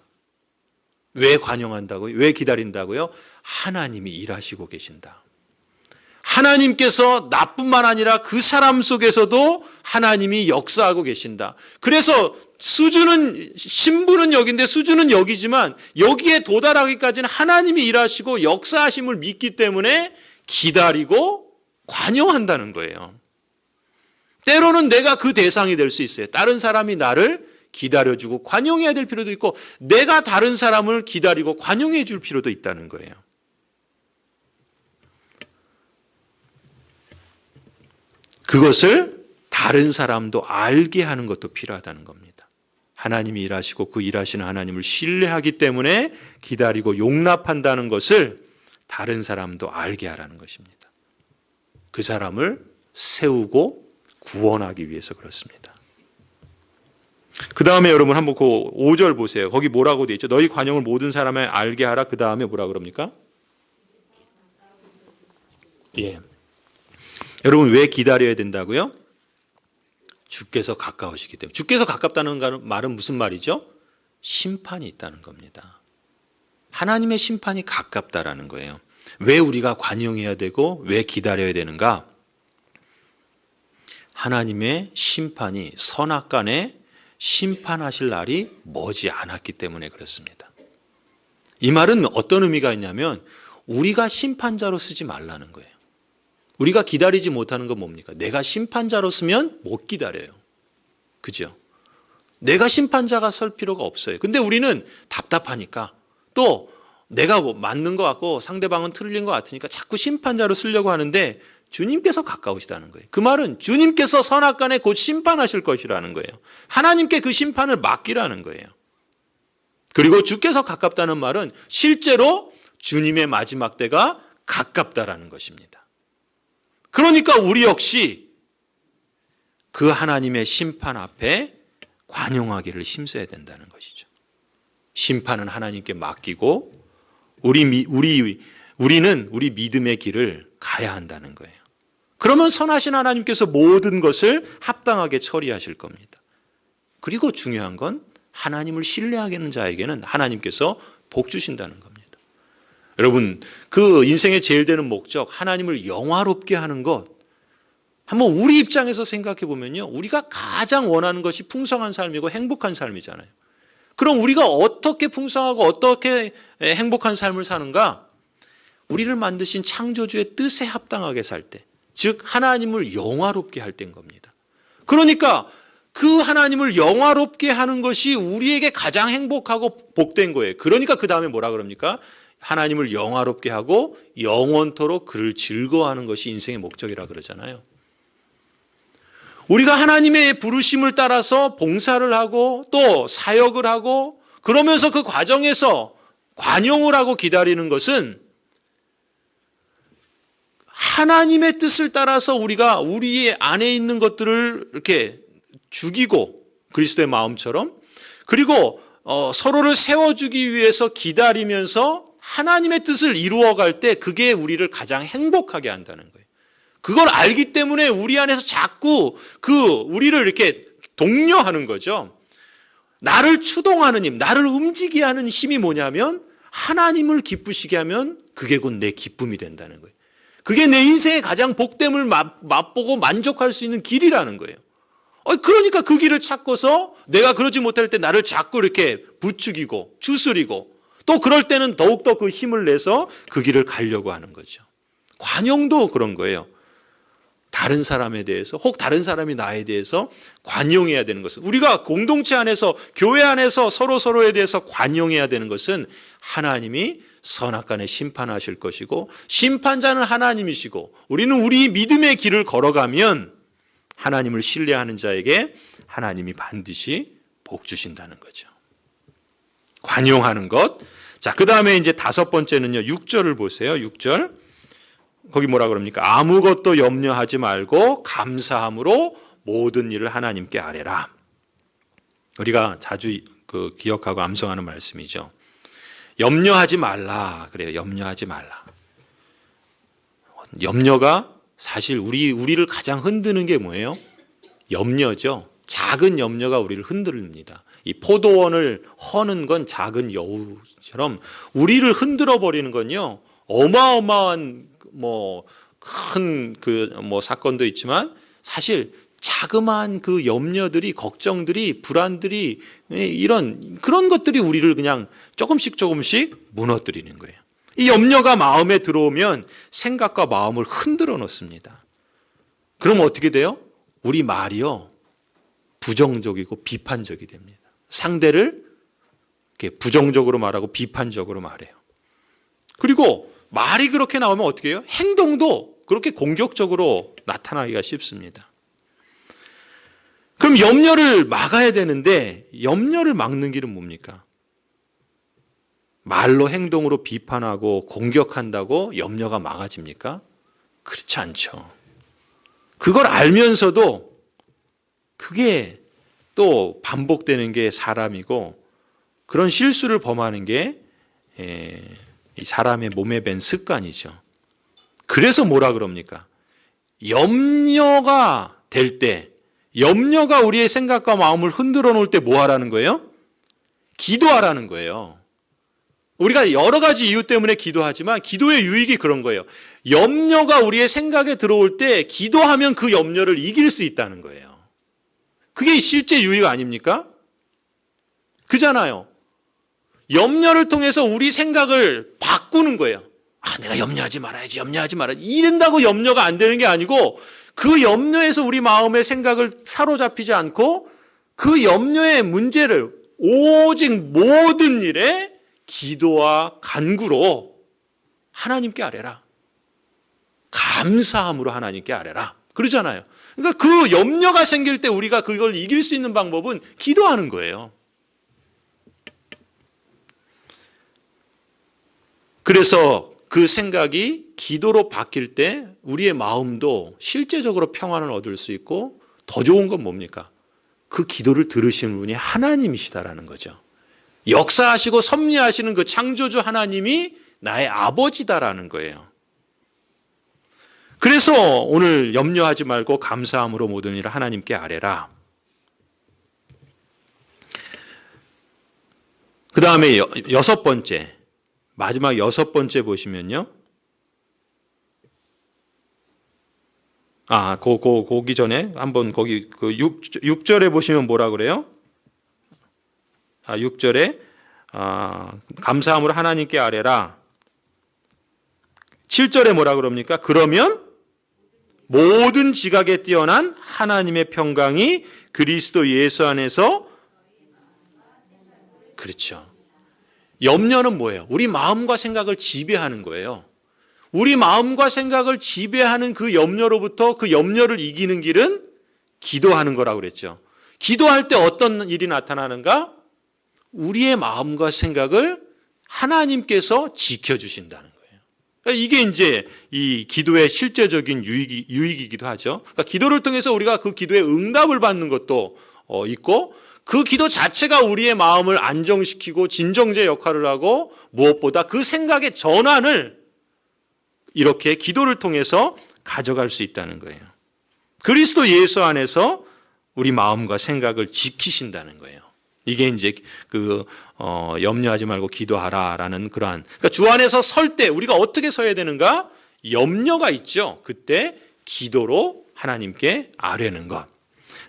[SPEAKER 1] 왜 관용한다고요? 왜 기다린다고요? 하나님이 일하시고 계신다. 하나님께서 나뿐만 아니라 그 사람 속에서도 하나님이 역사하고 계신다. 그래서 신분은 여기인데 수준은 여기지만 여기에 도달하기까지는 하나님이 일하시고 역사하심을 믿기 때문에 기다리고 관용한다는 거예요. 때로는 내가 그 대상이 될 수 있어요. 다른 사람이 나를 기다려주고 관용해야 될 필요도 있고, 내가 다른 사람을 기다리고 관용해 줄 필요도 있다는 거예요. 그것을 다른 사람도 알게 하는 것도 필요하다는 겁니다. 하나님이 일하시고 그 일하시는 하나님을 신뢰하기 때문에 기다리고 용납한다는 것을 다른 사람도 알게 하라는 것입니다. 그 사람을 세우고 구원하기 위해서 그렇습니다. 그 다음에 여러분 한번 그 5절 보세요. 거기 뭐라고 되어 있죠? 너희 관용을 모든 사람에 알게 하라. 그 다음에 뭐라 그럽니까? 예. 여러분 왜 기다려야 된다고요? 주께서 가까우시기 때문에. 주께서 가깝다는 말은 무슨 말이죠? 심판이 있다는 겁니다. 하나님의 심판이 가깝다라는 거예요. 왜 우리가 관용해야 되고 왜 기다려야 되는가? 하나님의 심판이 선악간에 심판하실 날이 머지 않았기 때문에 그렇습니다. 이 말은 어떤 의미가 있냐면 우리가 심판자로 쓰지 말라는 거예요. 우리가 기다리지 못하는 건 뭡니까? 내가 심판자로 쓰면 못 기다려요. 그죠? 내가 심판자가 설 필요가 없어요. 근데 우리는 답답하니까, 또 내가 맞는 것 같고 상대방은 틀린 것 같으니까 자꾸 심판자로 쓰려고 하는데 주님께서 가까우시다는 거예요. 그 말은 주님께서 선악간에 곧 심판하실 것이라는 거예요. 하나님께 그 심판을 맡기라는 거예요. 그리고 주께서 가깝다는 말은 실제로 주님의 마지막 때가 가깝다라는 것입니다. 그러니까 우리 역시 그 하나님의 심판 앞에 관용하기를 힘써야 된다는 것이죠. 심판은 하나님께 맡기고 우리는 우리 믿음의 길을 가야 한다는 거예요. 그러면 선하신 하나님께서 모든 것을 합당하게 처리하실 겁니다. 그리고 중요한 건 하나님을 신뢰하는 자에게는 하나님께서 복 주신다는 겁니다. 여러분, 그 인생의 제일 되는 목적, 하나님을 영화롭게 하는 것, 한번 우리 입장에서 생각해 보면요, 우리가 가장 원하는 것이 풍성한 삶이고 행복한 삶이잖아요. 그럼 우리가 어떻게 풍성하고 어떻게 행복한 삶을 사는가? 우리를 만드신 창조주의 뜻에 합당하게 살 때, 즉 하나님을 영화롭게 할 때인 겁니다. 그러니까 그 하나님을 영화롭게 하는 것이 우리에게 가장 행복하고 복된 거예요. 그러니까 그 다음에 뭐라 그럽니까? 하나님을 영화롭게 하고 영원토록 그를 즐거워하는 것이 인생의 목적이라 그러잖아요. 우리가 하나님의 부르심을 따라서 봉사를 하고 또 사역을 하고 그러면서 그 과정에서 관용을 하고 기다리는 것은 하나님의 뜻을 따라서 우리가 우리 안에 있는 것들을 이렇게 죽이고 그리스도의 마음처럼 그리고 서로를 세워주기 위해서 기다리면서 하나님의 뜻을 이루어갈 때 그게 우리를 가장 행복하게 한다는 거예요. 그걸 알기 때문에 우리 안에서 자꾸 우리를 이렇게 독려하는 거죠. 나를 추동하는 힘, 나를 움직이게 하는 힘이 뭐냐면 하나님을 기쁘시게 하면 그게 곧 내 기쁨이 된다는 거예요. 그게 내 인생의 가장 복됨을 맛보고 만족할 수 있는 길이라는 거예요. 그러니까 그 길을 찾고서 내가 그러지 못할 때 나를 자꾸 이렇게 부추기고 추스리고 또 그럴 때는 더욱더 그 힘을 내서 그 길을 가려고 하는 거죠. 관용도 그런 거예요. 다른 사람에 대해서 혹 다른 사람이 나에 대해서 관용해야 되는 것은 우리가 공동체 안에서 교회 안에서 서로에 대해서 관용해야 되는 것은 하나님이 선악간에 심판하실 것이고 심판자는 하나님이시고 우리는 우리 믿음의 길을 걸어가면 하나님을 신뢰하는 자에게 하나님이 반드시 복 주신다는 거죠. 관용하는 것. 자, 그 다음에 이제 5번째는요. 6절을 보세요. 6절. 거기 뭐라 그럽니까? 아무것도 염려하지 말고 감사함으로 모든 일을 하나님께 아뢰라. 우리가 자주 기억하고 암송하는 말씀이죠. 염려하지 말라. 그래요. 염려하지 말라. 염려가 사실 우리를 가장 흔드는 게 뭐예요? 염려죠. 작은 염려가 우리를 흔듭니다. 이 포도원을 허는 건 작은 여우처럼 우리를 흔들어 버리는 건요. 어마어마한 큰 사건도 있지만 사실 자그마한 그 염려들이 걱정들이 불안들이 그런 것들이 우리를 그냥 조금씩 무너뜨리는 거예요. 이 염려가 마음에 들어오면 생각과 마음을 흔들어 놓습니다. 그럼 어떻게 돼요? 우리 말이요 부정적이고 비판적이 됩니다. 상대를 이렇게 부정적으로 말하고 비판적으로 말해요. 그리고 말이 그렇게 나오면 어떻게 해요? 행동도 그렇게 공격적으로 나타나기가 쉽습니다. 그럼 염려를 막아야 되는데 염려를 막는 길은 뭡니까? 말로 행동으로 비판하고 공격한다고 염려가 막아집니까? 그렇지 않죠. 그걸 알면서도 그게 또 반복되는 게 사람이고 그런 실수를 범하는 게 이 사람의 몸에 밴 습관이죠. 그래서 뭐라 그럽니까? 염려가 될 때, 염려가 우리의 생각과 마음을 흔들어 놓을 때 뭐 하라는 거예요? 기도하라는 거예요. 우리가 여러 가지 이유 때문에 기도하지만 기도의 유익이 그런 거예요. 염려가 우리의 생각에 들어올 때 기도하면 그 염려를 이길 수 있다는 거예요. 그게 실제 유익 아닙니까? 그잖아요. 염려를 통해서 우리 생각을 바꾸는 거예요. 내가 염려하지 말아야지. 이런다고 염려가 안 되는 게 아니고 그 염려에서 우리 마음의 생각을 사로잡히지 않고 그 염려의 문제를 오직 모든 일에 기도와 간구로 하나님께 아뢰라. 감사함으로 하나님께 아뢰라. 그러잖아요. 그러니까 그 염려가 생길 때 우리가 그걸 이길 수 있는 방법은 기도하는 거예요. 그래서 그 생각이 기도로 바뀔 때 우리의 마음도 실제적으로 평안을 얻을 수 있고 더 좋은 건 뭡니까? 그 기도를 들으시는 분이 하나님이시다라는 거죠. 역사하시고 섭리하시는 그 창조주 하나님이 나의 아버지다라는 거예요. 그래서 오늘 염려하지 말고 감사함으로 모든 일을 하나님께 아뢰라. 그 다음에 6번째, 마지막 6번째 보시면요. 거기 전에 한번 거기 6절에 보시면 뭐라 그래요? 6절에 감사함으로 하나님께 아뢰라. 7절에 뭐라 그럽니까? 그러면 모든 지각에 뛰어난 하나님의 평강이 그리스도 예수 안에서 그렇죠. 염려는 뭐예요? 우리 마음과 생각을 지배하는 거예요. 우리 마음과 생각을 지배하는 그 염려로부터 그 염려를 이기는 길은 기도하는 거라고 그랬죠. 기도할 때 어떤 일이 나타나는가? 우리의 마음과 생각을 하나님께서 지켜주신다는 거예요. 그러니까 이게 이제 이 기도의 실제적인 유익이기도 하죠. 그러니까 기도를 통해서 우리가 그 기도의 응답을 받는 것도 있고, 그 기도 자체가 우리의 마음을 안정시키고 진정제 역할을 하고, 무엇보다 그 생각의 전환을 이렇게 기도를 통해서 가져갈 수 있다는 거예요. 그리스도 예수 안에서 우리 마음과 생각을 지키신다는 거예요. 이게 이제 염려하지 말고 기도하라라는 그러한, 그러니까 주 안에서 설 때 우리가 어떻게 서야 되는가? 염려가 있죠. 그때 기도로 하나님께 아뢰는 것.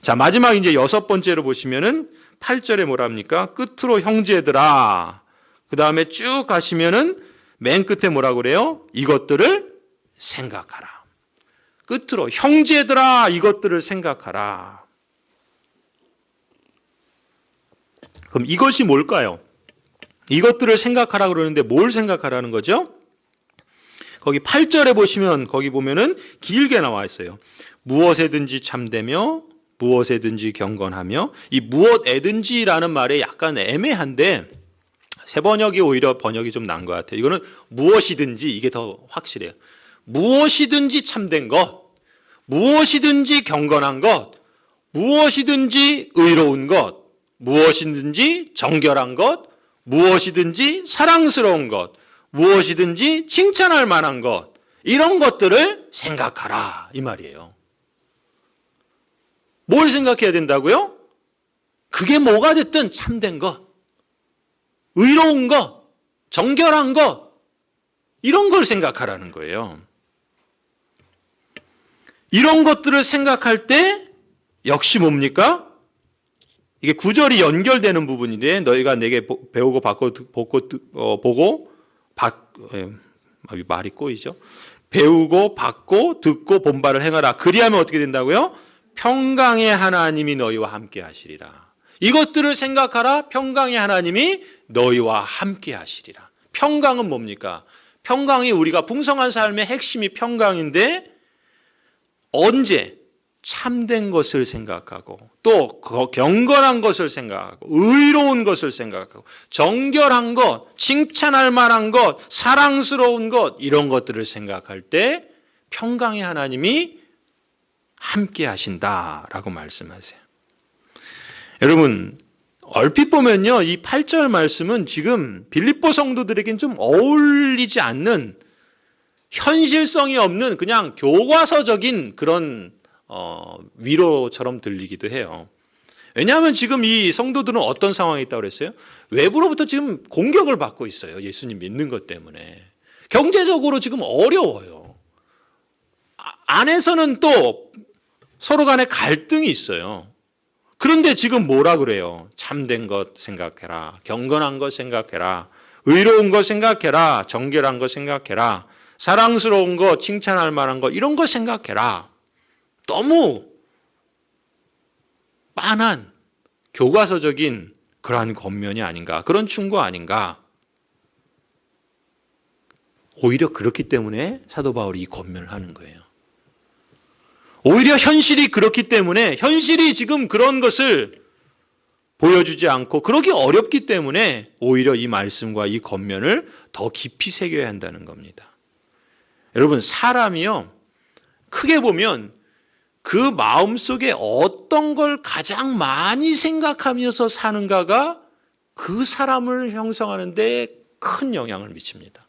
[SPEAKER 1] 자, 마지막 이제 6번째로 보시면은 8절에 뭐라 합니까? 끝으로 형제들아. 그 다음에 쭉 가시면은 맨 끝에 뭐라 그래요? 이것들을 생각하라. 끝으로 형제들아, 이것들을 생각하라. 그럼 이것이 뭘까요? 이것들을 생각하라 그러는데 뭘 생각하라는 거죠? 거기 8절에 보시면 거기 보면은 길게 나와 있어요. 무엇에든지 참되며 무엇에든지 경건하며, 이 무엇에든지라는 말에 약간 애매한데 새 번역이 오히려 번역이 좀 난 것 같아요. 이거는 무엇이든지, 이게 더 확실해요. 무엇이든지 참된 것, 무엇이든지 경건한 것, 무엇이든지 의로운 것, 무엇이든지 정결한 것, 무엇이든지 사랑스러운 것, 무엇이든지 칭찬할 만한 것, 이런 것들을 생각하라, 이 말이에요. 뭘 생각해야 된다고요? 그게 뭐가 됐든 참된 것, 의로운 것, 정결한 것, 이런 걸 생각하라는 거예요. 이런 것들을 생각할 때 역시 뭡니까? 이게 구절이 연결되는 부분인데, 너희가 내게 배우고 보고 말이 꼬이죠. 배우고 받고 듣고 본바를 행하라. 그리하면 어떻게 된다고요? 평강의 하나님이 너희와 함께 하시리라. 이것들을 생각하라. 평강의 하나님이 너희와 함께 하시리라. 평강은 뭡니까? 평강이 우리가 풍성한 삶의 핵심이 평강인데, 언제? 참된 것을 생각하고, 또 경건한 것을 생각하고, 의로운 것을 생각하고, 정결한 것, 칭찬할 만한 것, 사랑스러운 것, 이런 것들을 생각할 때 평강의 하나님이 함께 하신다라고 말씀하세요. 여러분, 얼핏 보면요, 이 8절 말씀은 지금 빌립보 성도들에겐 좀 어울리지 않는, 현실성이 없는 그냥 교과서적인 그런 위로처럼 들리기도 해요. 왜냐하면 지금 이 성도들은 어떤 상황에 있다고 그랬어요? 외부로부터 지금 공격을 받고 있어요. 예수님 믿는 것 때문에. 경제적으로 지금 어려워요. 안에서는 또 서로 간에 갈등이 있어요. 그런데 지금 뭐라 그래요? 참된 것 생각해라. 경건한 것 생각해라. 의로운 것 생각해라. 정결한 것 생각해라. 사랑스러운 것, 칭찬할 만한 것, 이런 거 생각해라. 너무 빤한 교과서적인 그러한 권면이 아닌가, 그런 충고 아닌가. 오히려 그렇기 때문에 사도 바울이 이 권면을 하는 거예요. 오히려 현실이 그렇기 때문에, 현실이 지금 그런 것을 보여주지 않고 그러기 어렵기 때문에 오히려 이 말씀과 이 권면을 더 깊이 새겨야 한다는 겁니다. 여러분, 사람이요, 크게 보면 그 마음속에 어떤 걸 가장 많이 생각하면서 사는가가 그 사람을 형성하는 데 큰 영향을 미칩니다.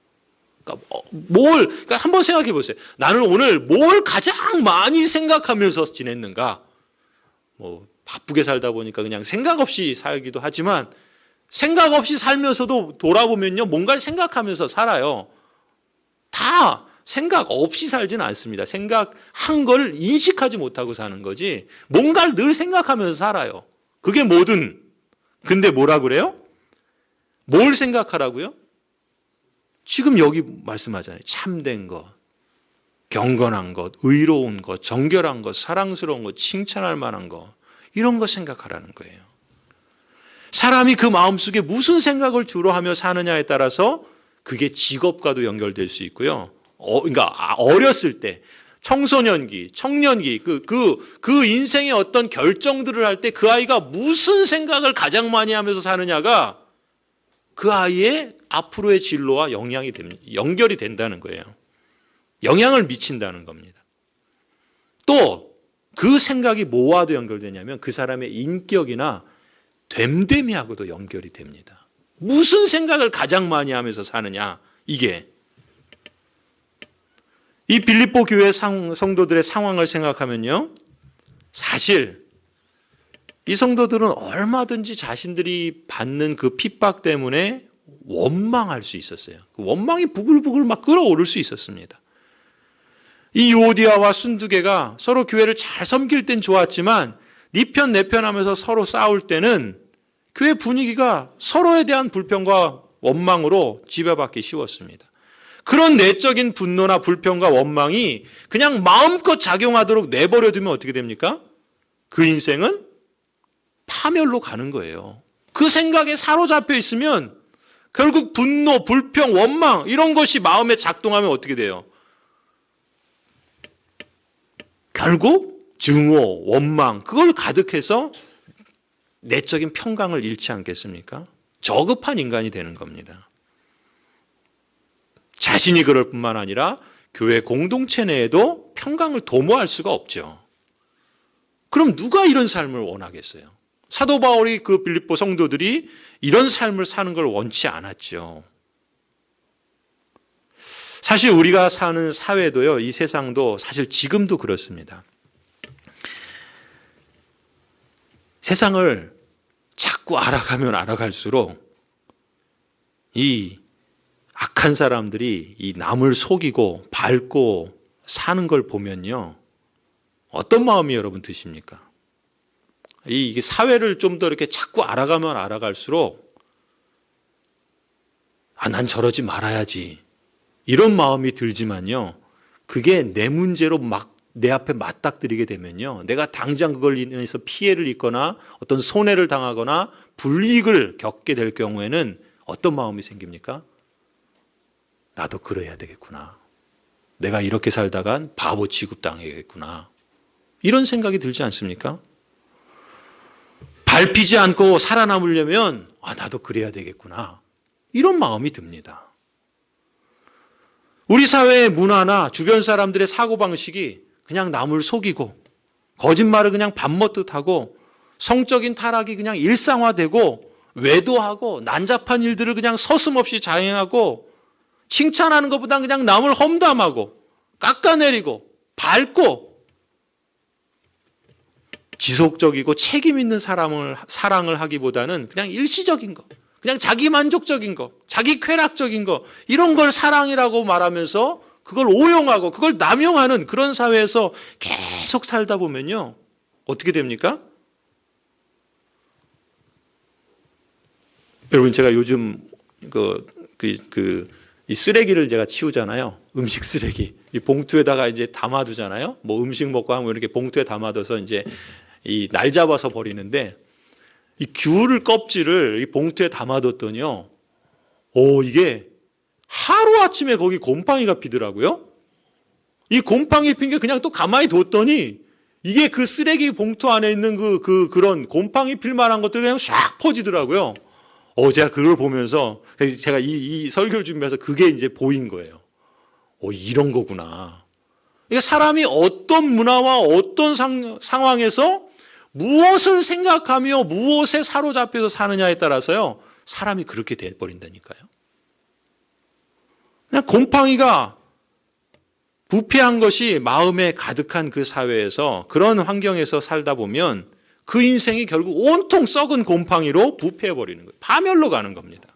[SPEAKER 1] 그러니까 한번 생각해 보세요. 나는 오늘 뭘 가장 많이 생각하면서 지냈는가? 바쁘게 살다 보니까 그냥 생각 없이 살기도 하지만, 생각 없이 살면서도 돌아보면요, 뭔가를 생각하면서 살아요. 다 생각 없이 살지는 않습니다. 생각한 걸 인식하지 못하고 사는 거지, 뭔가를 늘 생각하면서 살아요. 그게 뭐든. 근데 뭐라 그래요? 뭘 생각하라고요? 지금 여기 말씀하잖아요. 참된 것, 경건한 것, 의로운 것, 정결한 것, 사랑스러운 것, 칭찬할 만한 것, 이런 거 생각하라는 거예요. 사람이 그 마음속에 무슨 생각을 주로 하며 사느냐에 따라서 그게 직업과도 연결될 수 있고요. 그러니까 어렸을 때, 청소년기, 청년기, 그 인생의 어떤 결정들을 할 때 그 아이가 무슨 생각을 가장 많이 하면서 사느냐가 그 아이의 앞으로의 진로와 연결이 된다는 거예요. 영향을 미친다는 겁니다. 또 그 생각이 뭐와도 연결되냐면 그 사람의 인격이나 됨됨이하고도 연결이 됩니다. 무슨 생각을 가장 많이 하면서 사느냐, 이게. 이 빌립보 교회 성도들의 상황을 생각하면요, 사실 이 성도들은 얼마든지 자신들이 받는 그 핍박 때문에 원망할 수 있었어요. 그 원망이 부글부글 막 끓어오를 수 있었습니다. 이 유오디아와 순두개가 서로 교회를 잘 섬길 땐 좋았지만 네 편 내 편 하면서 서로 싸울 때는 교회 분위기가 서로에 대한 불평과 원망으로 지배받기 쉬웠습니다. 그런 내적인 분노나 불평과 원망이 그냥 마음껏 작용하도록 내버려두면 어떻게 됩니까? 그 인생은 파멸로 가는 거예요. 그 생각에 사로잡혀 있으면 결국 분노, 불평, 원망 이런 것이 마음에 작동하면 어떻게 돼요? 결국 증오, 원망 그걸 가득해서 내적인 평강을 잃지 않겠습니까? 저급한 인간이 되는 겁니다. 자신이 그럴 뿐만 아니라 교회 공동체 내에도 평강을 도모할 수가 없죠. 그럼 누가 이런 삶을 원하겠어요? 사도 바울이 그 빌립보 성도들이 이런 삶을 사는 걸 원치 않았죠. 사실 우리가 사는 사회도요, 이 세상도 사실 지금도 그렇습니다. 세상을 자꾸 알아가면 알아갈수록 이 악한 사람들이 이 남을 속이고 밟고 사는 걸 보면요, 어떤 마음이 여러분 드십니까? 이게 사회를 좀 더 이렇게 자꾸 알아가면 알아갈수록 난 저러지 말아야지 이런 마음이 들지만요, 그게 내 문제로 막 내 앞에 맞닥뜨리게 되면요, 내가 당장 그걸 인해서 피해를 입거나 어떤 손해를 당하거나 불이익을 겪게 될 경우에는 어떤 마음이 생깁니까? 나도 그래야 되겠구나. 내가 이렇게 살다간 바보 취급당하겠구나. 이런 생각이 들지 않습니까? 밟히지 않고 살아남으려면 나도 그래야 되겠구나. 이런 마음이 듭니다. 우리 사회의 문화나 주변 사람들의 사고방식이 그냥 남을 속이고 거짓말을 그냥 밥먹듯 하고 성적인 타락이 그냥 일상화되고 외도하고 난잡한 일들을 그냥 서슴없이 자행하고 칭찬하는 것보다 그냥 남을 험담하고 깎아내리고 밟고 지속적이고 책임 있는 사랑을 하기보다는 그냥 일시적인 거, 그냥 자기 만족적인 거, 자기 쾌락적인 거 이런 걸 사랑이라고 말하면서 그걸 오용하고 그걸 남용하는 그런 사회에서 계속 살다 보면요, 어떻게 됩니까? 여러분, 제가 요즘 이 쓰레기를 제가 치우잖아요. 음식 쓰레기. 이 봉투에다가 이제 담아두잖아요. 뭐 음식 먹고 하면 이렇게 봉투에 담아둬서 이제 이 날 잡아서 버리는데, 이 귤 껍질을 이 봉투에 담아뒀더니요, 이게 하루아침에 거기 곰팡이가 피더라고요. 이 곰팡이 핀 게 그냥 또 가만히 뒀더니 이게 그 쓰레기 봉투 안에 있는 그런 곰팡이 필 만한 것들이 그냥 샥 퍼지더라고요. 제가 그걸 보면서 제가 이 설교를 준비해서 그게 이제 보인 거예요. 이런 거구나. 그러니까 사람이 어떤 문화와 어떤 상황에서 무엇을 생각하며 무엇에 사로잡혀서 사느냐에 따라서요, 사람이 그렇게 돼버린다니까요. 그냥 곰팡이가 부패한 것이 마음에 가득한 그 사회에서 그런 환경에서 살다 보면 그 인생이 결국 온통 썩은 곰팡이로 부패해버리는 거예요. 파멸로 가는 겁니다.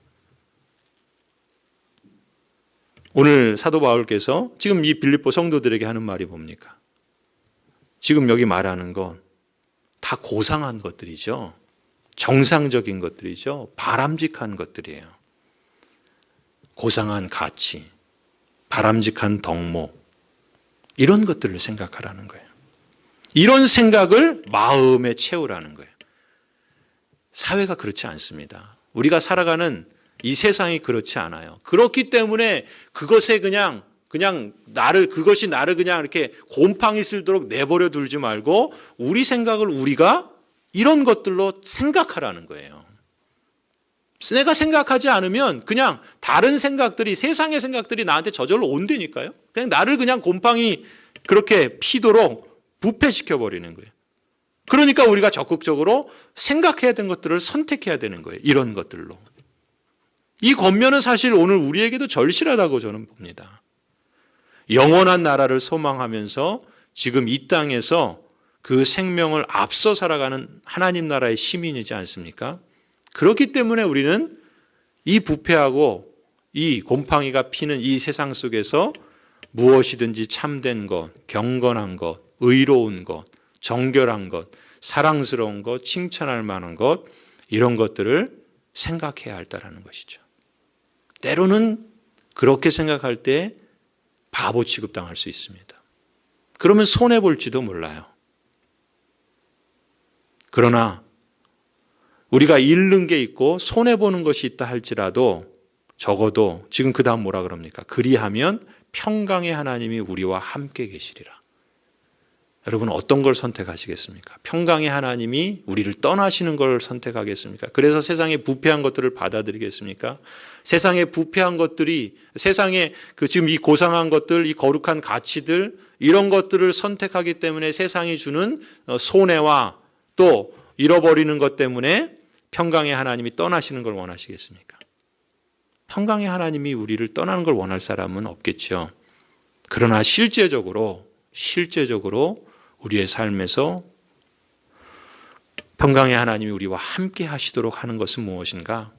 [SPEAKER 1] 오늘 사도 바울께서 지금 이 빌립보 성도들에게 하는 말이 뭡니까? 지금 여기 말하는 건 다 고상한 것들이죠. 정상적인 것들이죠. 바람직한 것들이에요. 고상한 가치, 바람직한 덕목, 이런 것들을 생각하라는 거예요. 이런 생각을 마음에 채우라는 거예요. 사회가 그렇지 않습니다. 우리가 살아가는 이 세상이 그렇지 않아요. 그렇기 때문에 그것에 그냥 그냥 그것이 나를 그냥 이렇게 곰팡이 쓸도록 내버려 두지 말고 우리 생각을 우리가 이런 것들로 생각하라는 거예요. 내가 생각하지 않으면 그냥 다른 생각들이, 세상의 생각들이 나한테 저절로 온다니까요. 그냥 나를 그냥 곰팡이 그렇게 피도록 부패시켜 버리는 거예요. 그러니까 우리가 적극적으로 생각해야 되는 것들을 선택해야 되는 거예요. 이런 것들로. 이 권면은 사실 오늘 우리에게도 절실하다고 저는 봅니다. 영원한 나라를 소망하면서 지금 이 땅에서 그 생명을 앞서 살아가는 하나님 나라의 시민이지 않습니까? 그렇기 때문에 우리는 이 부패하고 이 곰팡이가 피는 이 세상 속에서 무엇이든지 참된 것, 경건한 것, 의로운 것, 정결한 것, 사랑스러운 것, 칭찬할 만한 것, 이런 것들을 생각해야 한다는 것이죠. 때로는 그렇게 생각할 때 바보 취급당할 수 있습니다. 그러면 손해볼지도 몰라요. 그러나 우리가 잃는 게 있고 손해보는 것이 있다 할지라도 적어도 지금 그 다음 뭐라 그럽니까? 그리하면 평강의 하나님이 우리와 함께 계시리라. 여러분 어떤 걸 선택하시겠습니까? 평강의 하나님이 우리를 떠나시는 걸 선택하겠습니까? 그래서 세상의 부패한 것들을 받아들이겠습니까? 세상의 부패한 것들이, 세상의 지금 이 고상한 것들, 이 거룩한 가치들, 이런 것들을 선택하기 때문에 세상이 주는 손해와 또 잃어버리는 것 때문에 평강의 하나님이 떠나시는 걸 원하시겠습니까? 평강의 하나님이 우리를 떠나는 걸 원할 사람은 없겠죠. 그러나 실제적으로 우리의 삶에서 평강의 하나님이 우리와 함께 하시도록 하는 것은 무엇인가?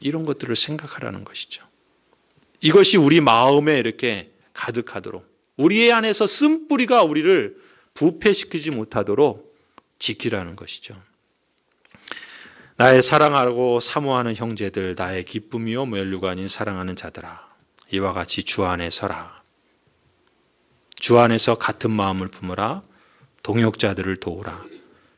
[SPEAKER 1] 이런 것들을 생각하라는 것이죠. 이것이 우리 마음에 이렇게 가득하도록, 우리 안에서 쓴뿌리가 우리를 부패시키지 못하도록 지키라는 것이죠. 나의 사랑하고 사모하는 형제들, 나의 기쁨이요 멸류가 아닌 사랑하는 자들아, 이와 같이 주 안에 서라. 주 안에서 같은 마음을 품으라. 동역자들을 도우라.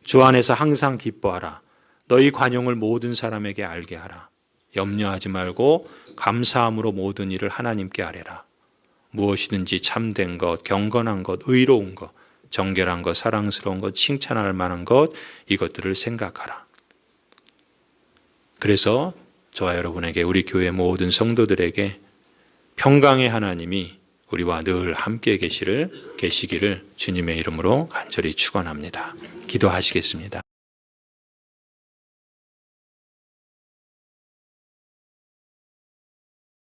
[SPEAKER 1] 주 안에서 항상 기뻐하라. 너희 관용을 모든 사람에게 알게 하라. 염려하지 말고 감사함으로 모든 일을 하나님께 아뢰라. 무엇이든지 참된 것, 경건한 것, 의로운 것, 정결한 것, 사랑스러운 것, 칭찬할 만한 것, 이것들을 생각하라. 그래서 저와 여러분에게, 우리 교회 모든 성도들에게 평강의 하나님이 우리와 늘 함께 계시기를 주님의 이름으로 간절히 축원합니다. 기도하시겠습니다.